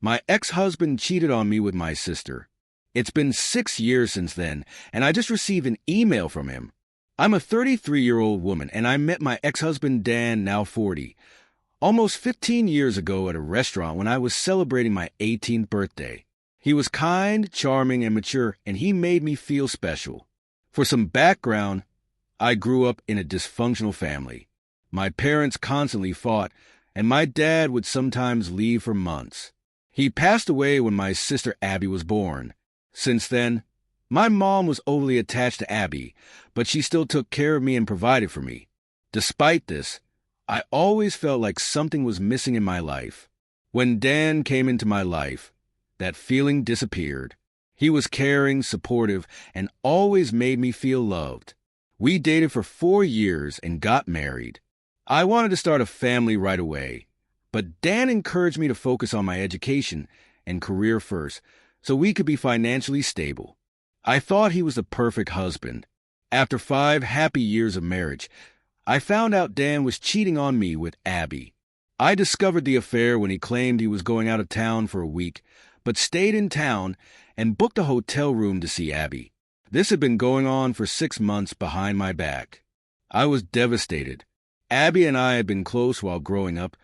My ex-husband cheated on me with my sister. It's been 6 years since then, and I just received an email from him. I'm a 33-year-old woman, and I met my ex-husband Dan, now 40, almost 15 years ago at a restaurant when I was celebrating my 18th birthday. He was kind, charming, and mature, and he made me feel special. For some background, I grew up in a dysfunctional family. My parents constantly fought, and my dad would sometimes leave for months. He passed away when my sister Abby was born. Since then, my mom was overly attached to Abby, but she still took care of me and provided for me. Despite this, I always felt like something was missing in my life. When Dan came into my life, that feeling disappeared. He was caring, supportive, and always made me feel loved. We dated for 4 years and got married. I wanted to start a family right away, but Dan encouraged me to focus on my education and career first so we could be financially stable. I thought he was the perfect husband. After 5 happy years of marriage, I found out Dan was cheating on me with Abby. I discovered the affair when he claimed he was going out of town for a week, but stayed in town and booked a hotel room to see Abby. This had been going on for 6 months behind my back. I was devastated. Abby and I had been close while growing up,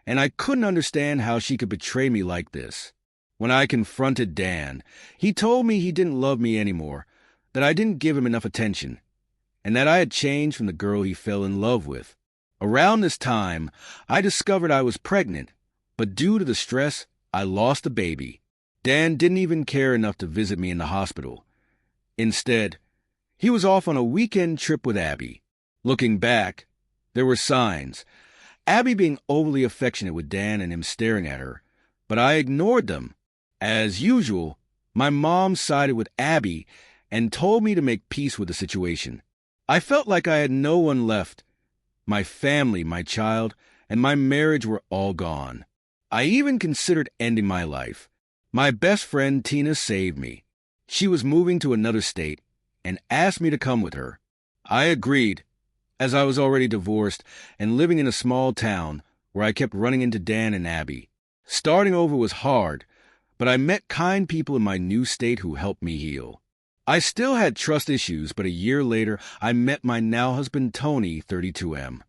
and I couldn't understand how she could betray me like this. When I confronted Dan, he told me he didn't love me anymore, that I didn't give him enough attention, and that I had changed from the girl he fell in love with. Around this time, I discovered I was pregnant, but due to the stress, I lost the baby. Dan didn't even care enough to visit me in the hospital. Instead, he was off on a weekend trip with Abby. Looking back, there were signs. Abby being overly affectionate with Dan and him staring at her, but I ignored them. As usual, my mom sided with Abby and told me to make peace with the situation. I felt like I had no one left. My family, my child, and my marriage were all gone. I even considered ending my life. My best friend Tina saved me. She was moving to another state and asked me to come with her. I agreed, as I was already divorced and living in a small town where I kept running into Dan and Abby. Starting over was hard, but I met kind people in my new state who helped me heal. I still had trust issues, but a year later, I met my now husband Tony, 32M.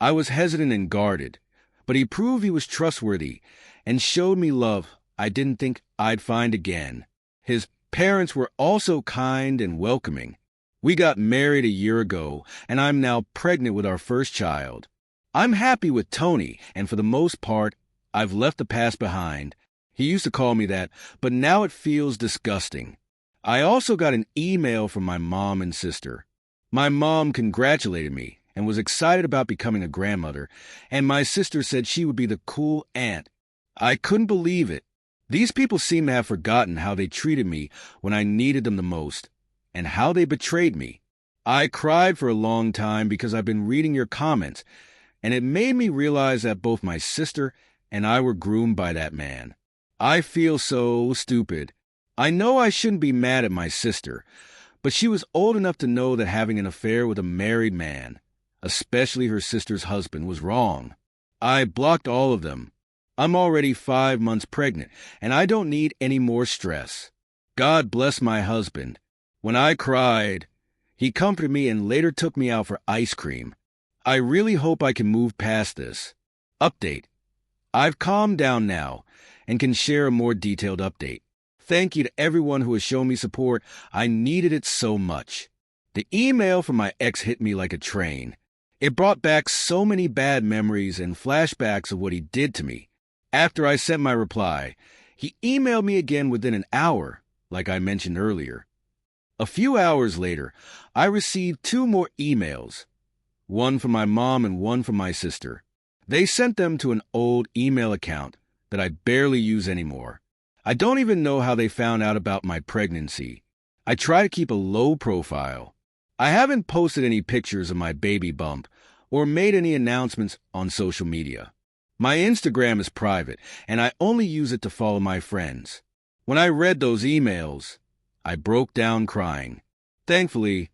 I was hesitant and guarded, but he proved he was trustworthy and showed me love I didn't think I'd find again. His parents were also kind and welcoming. We got married a year ago, and I'm now pregnant with our first child. I'm happy with Tony, and for the most part, I've left the past behind. He used to call me that, but now it feels disgusting. I also got an email from my mom and sister. My mom congratulated me and was excited about becoming a grandmother, and my sister said she would be the cool aunt. I couldn't believe it. These people seem to have forgotten how they treated me when I needed them the most, and how they betrayed me. I cried for a long time because I've been reading your comments, and it made me realize that both my sister and I were groomed by that man. I feel so stupid. I know I shouldn't be mad at my sister, but she was old enough to know that having an affair with a married man, especially her sister's husband, was wrong. I blocked all of them. I'm already 5 months pregnant, and I don't need any more stress. God bless my husband. When I cried, he comforted me and later took me out for ice cream. I really hope I can move past this. Update. I've calmed down now and can share a more detailed update. Thank you to everyone who has shown me support. I needed it so much. The email from my ex hit me like a train. It brought back so many bad memories and flashbacks of what he did to me. After I sent my reply, he emailed me again within an hour, like I mentioned earlier. A few hours later, I received 2 more emails, one from my mom and one from my sister. They sent them to an old email account that I barely use anymore. I don't even know how they found out about my pregnancy. I try to keep a low profile. I haven't posted any pictures of my baby bump or made any announcements on social media. My Instagram is private, and I only use it to follow my friends. When I read those emails, I broke down crying. Thankfully,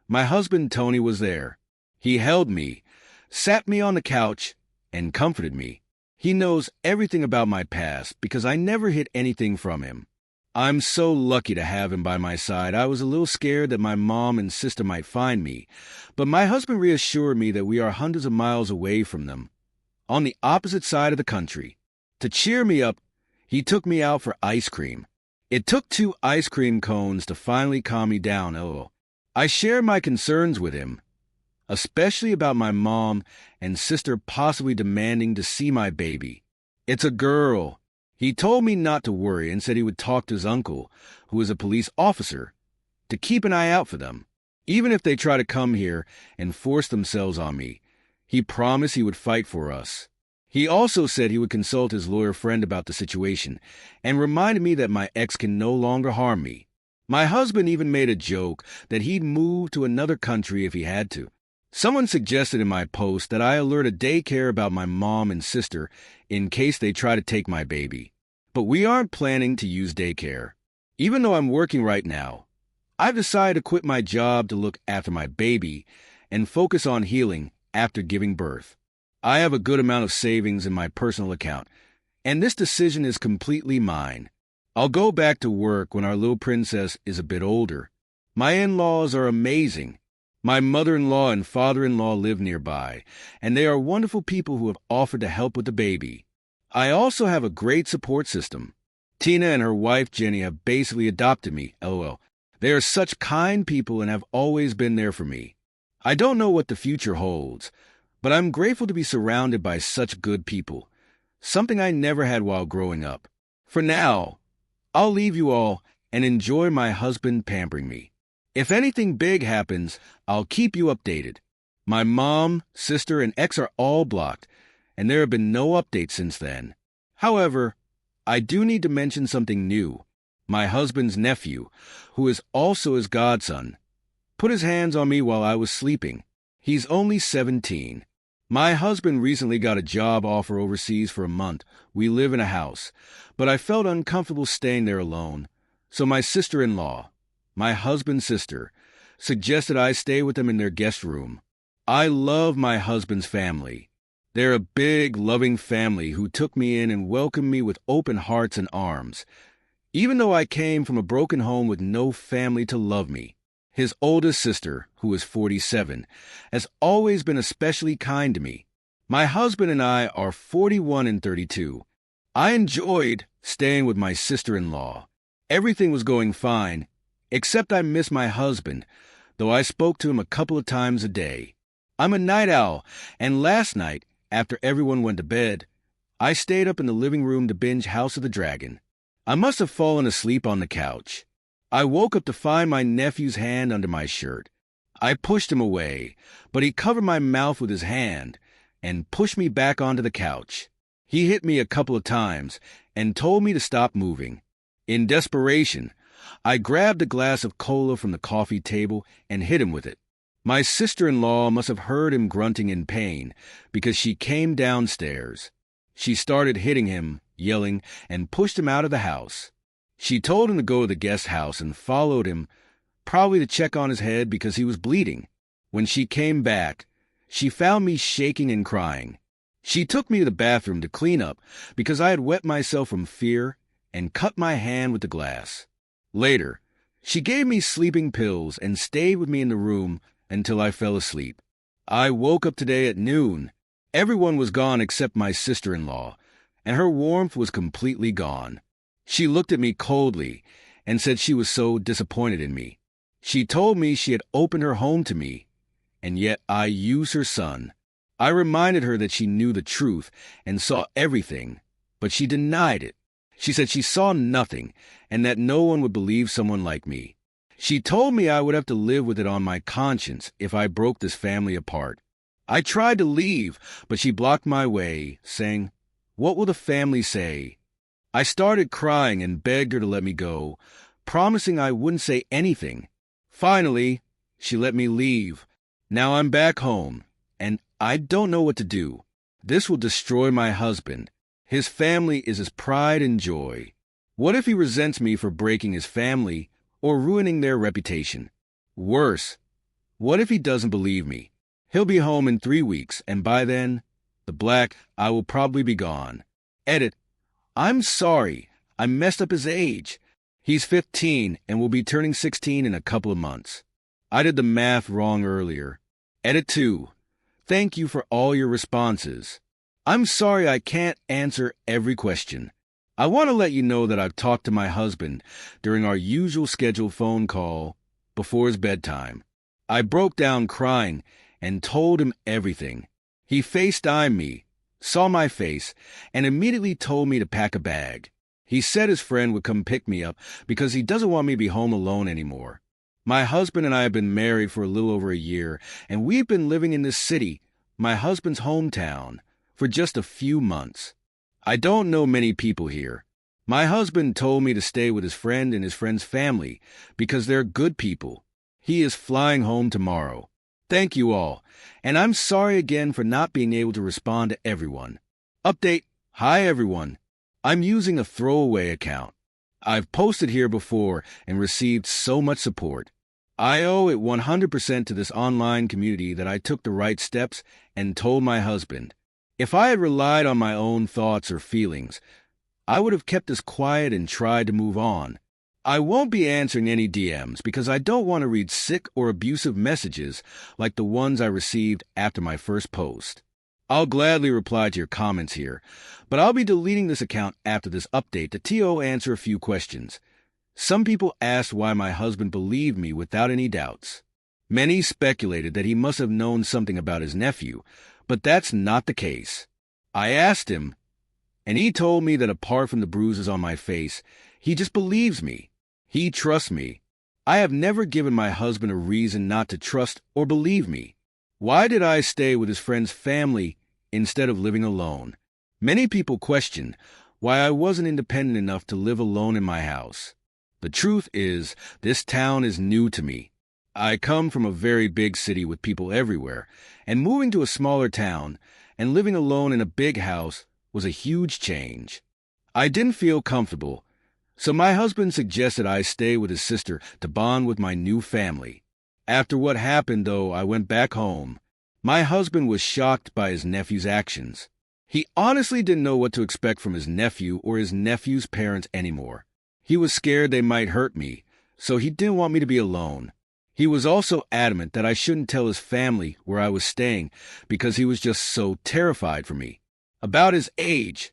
my husband Tony was there. He held me, sat me on the couch, and comforted me. He knows everything about my past because I never hid anything from him. I'm so lucky to have him by my side. I was a little scared that my mom and sister might find me, but my husband reassured me that we are hundreds of miles away from them, on the opposite side of the country. To cheer me up, he took me out for ice cream. It took 2 ice cream cones to finally calm me down. I shared my concerns with him, especially about my mom and sister possibly demanding to see my baby. It's a girl. He told me not to worry and said he would talk to his uncle, who is a police officer, to keep an eye out for them, even if they try to come here and force themselves on me. He promised he would fight for us. He also said he would consult his lawyer friend about the situation and reminded me that my ex can no longer harm me. My husband even made a joke that he'd move to another country if he had to. Someone suggested in my post that I alert a daycare about my mom and sister in case they try to take my baby. But we aren't planning to use daycare. Even though I'm working right now, I've decided to quit my job to look after my baby and focus on healing after giving birth. I have a good amount of savings in my personal account, and this decision is completely mine. I'll go back to work when our little princess is a bit older. My in-laws are amazing. My mother-in-law and father-in-law live nearby, and they are wonderful people who have offered to help with the baby. I also have a great support system. Tina and her wife Jenny have basically adopted me, LOL. They are such kind people and have always been there for me. I don't know what the future holds, but I'm grateful to be surrounded by such good people, something I never had while growing up. For now, I'll leave you all and enjoy my husband pampering me. If anything big happens, I'll keep you updated. My mom, sister, and ex are all blocked, and there have been no updates since then. However, I do need to mention something new. My husband's nephew, who is also his godson, put his hands on me while I was sleeping. He's only 17. My husband recently got a job offer overseas for a month. We live in a house, but I felt uncomfortable staying there alone. So my sister-in-law, my husband's sister, suggested I stay with them in their guest room. I love my husband's family. They're a big, loving family who took me in and welcomed me with open hearts and arms, even though I came from a broken home with no family to love me. His oldest sister, who is 47, has always been especially kind to me. My husband and I are 41 and 32. I enjoyed staying with my sister-in-law. Everything was going fine, except I miss my husband, though I spoke to him a couple of times a day. I'm a night owl, and last night, after everyone went to bed, I stayed up in the living room to binge House of the Dragon. I must have fallen asleep on the couch. I woke up to find my nephew's hand under my shirt. I pushed him away, but he covered my mouth with his hand and pushed me back onto the couch. He hit me a couple of times and told me to stop moving. In desperation, I grabbed a glass of cola from the coffee table and hit him with it. My sister-in-law must have heard him grunting in pain because she came downstairs. She started hitting him, yelling, and pushed him out of the house. She told him to go to the guest house and followed him, probably to check on his head because he was bleeding. When she came back, she found me shaking and crying. She took me to the bathroom to clean up because I had wet myself from fear and cut my hand with the glass. Later, she gave me sleeping pills and stayed with me in the room until I fell asleep. I woke up today at noon. Everyone was gone except my sister-in-law, and her warmth was completely gone. She looked at me coldly and said she was so disappointed in me. She told me she had opened her home to me, and yet I used her son. I reminded her that she knew the truth and saw everything, but she denied it. She said she saw nothing and that no one would believe someone like me. She told me I would have to live with it on my conscience if I broke this family apart. I tried to leave, but she blocked my way, saying, "What will the family say?" I started crying and begged her to let me go, promising I wouldn't say anything. Finally, she let me leave. Now I'm back home, and I don't know what to do. This will destroy my husband. His family is his pride and joy. What if he resents me for breaking his family or ruining their reputation? Worse, what if he doesn't believe me? He'll be home in 3 weeks, and by then, The black, I will probably be gone. Edit, I'm sorry. I messed up his age. He's 15 and will be turning 16 in a couple of months. I did the math wrong earlier. Edit 2. Thank you for all your responses. I'm sorry I can't answer every question. I want to let you know that I've talked to my husband during our usual scheduled phone call before his bedtime. I broke down crying and told him everything. He FaceTimed me, saw my face, and immediately told me to pack a bag. He said his friend would come pick me up because he doesn't want me to be home alone anymore. My husband and I have been married for a little over a year, and we've been living in this city, my husband's hometown, for just a few months. I don't know many people here. My husband told me to stay with his friend and his friend's family because they're good people. He is flying home tomorrow. Thank you all, and I'm sorry again for not being able to respond to everyone. Update, hi everyone. I'm using a throwaway account. I've posted here before and received so much support. I owe it 100% to this online community that I took the right steps and told my husband. If I had relied on my own thoughts or feelings, I would have kept this quiet and tried to move on. I won't be answering any DMs because I don't want to read sick or abusive messages like the ones I received after my first post. I'll gladly reply to your comments here, but I'll be deleting this account after this update to answer a few questions. Some people asked why my husband believed me without any doubts. Many speculated that he must have known something about his nephew, but that's not the case. I asked him, and he told me that apart from the bruises on my face, he just believes me. He trusts me. I have never given my husband a reason not to trust or believe me. Why did I stay with his friend's family instead of living alone? Many people question why I wasn't independent enough to live alone in my house. The truth is, this town is new to me. I come from a very big city with people everywhere, and moving to a smaller town and living alone in a big house was a huge change. I didn't feel comfortable, so my husband suggested I stay with his sister to bond with my new family. After what happened, though, I went back home. My husband was shocked by his nephew's actions. He honestly didn't know what to expect from his nephew or his nephew's parents anymore. He was scared they might hurt me, so he didn't want me to be alone. He was also adamant that I shouldn't tell his family where I was staying because he was just so terrified for me. About his age,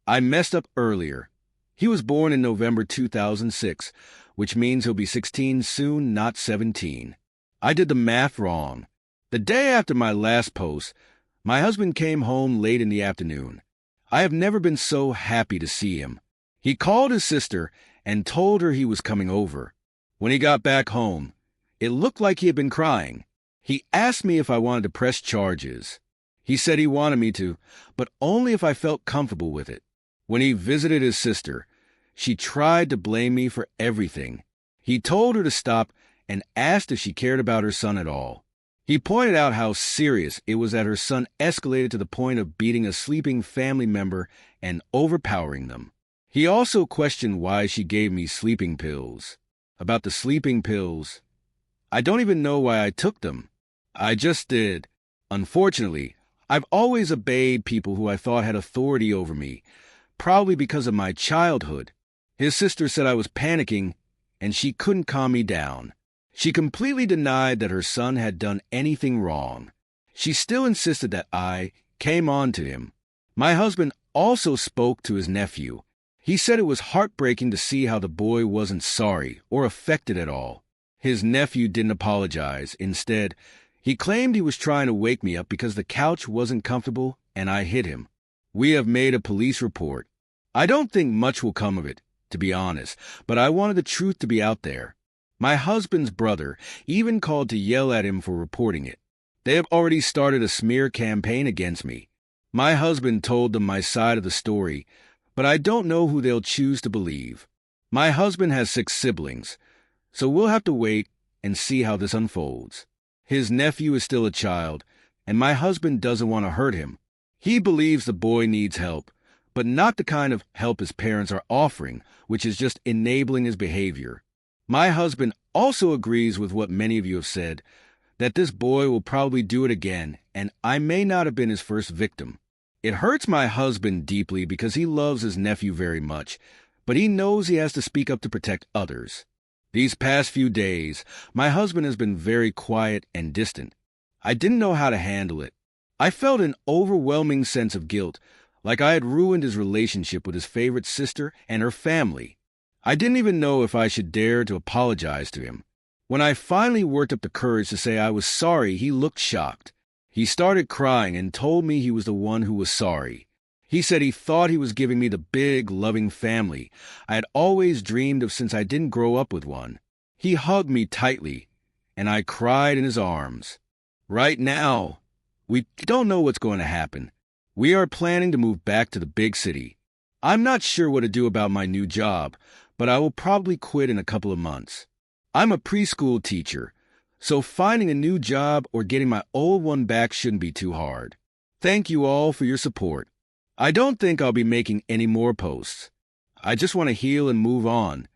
I messed up earlier. He was born in November 2006, which means he'll be 16 soon, not 17. I did the math wrong. The day after my last post, my husband came home late in the afternoon. I have never been so happy to see him. He called his sister and told her he was coming over. When he got back home, it looked like he had been crying. He asked me if I wanted to press charges. He said he wanted me to, but only if I felt comfortable with it. When he visited his sister, she tried to blame me for everything. He told her to stop and asked if she cared about her son at all. He pointed out how serious it was that her son escalated to the point of beating a sleeping family member and overpowering them. He also questioned why she gave me sleeping pills. About the sleeping pills, I don't even know why I took them. I just did. Unfortunately, I've always obeyed people who I thought had authority over me, probably because of my childhood. His sister said I was panicking, and she couldn't calm me down. She completely denied that her son had done anything wrong. She still insisted that I came on to him. My husband also spoke to his nephew. He said it was heartbreaking to see how the boy wasn't sorry or affected at all. His nephew didn't apologize. Instead, he claimed he was trying to wake me up because the couch wasn't comfortable and I hit him. We have made a police report. I don't think much will come of it, to be honest, but I wanted the truth to be out there. My husband's brother even called to yell at him for reporting it. They have already started a smear campaign against me. My husband told them my side of the story, but I don't know who they'll choose to believe. My husband has 6 siblings, so we'll have to wait and see how this unfolds. His nephew is still a child, and my husband doesn't want to hurt him. He believes the boy needs help, but not the kind of help his parents are offering, which is just enabling his behavior. My husband also agrees with what many of you have said, that this boy will probably do it again, and I may not have been his first victim. It hurts my husband deeply because he loves his nephew very much, but he knows he has to speak up to protect others. These past few days, my husband has been very quiet and distant. I didn't know how to handle it. I felt an overwhelming sense of guilt, like I had ruined his relationship with his favorite sister and her family. I didn't even know if I should dare to apologize to him. When I finally worked up the courage to say I was sorry, he looked shocked. He started crying and told me he was the one who was sorry. He said he thought he was giving me the big, loving family I had always dreamed of since I didn't grow up with one. He hugged me tightly, and I cried in his arms. Right now, we don't know what's going to happen. We are planning to move back to the big city. I'm not sure what to do about my new job, but I will probably quit in a couple of months. I'm a preschool teacher, so finding a new job or getting my old one back shouldn't be too hard. Thank you all for your support. I don't think I'll be making any more posts. I just want to heal and move on.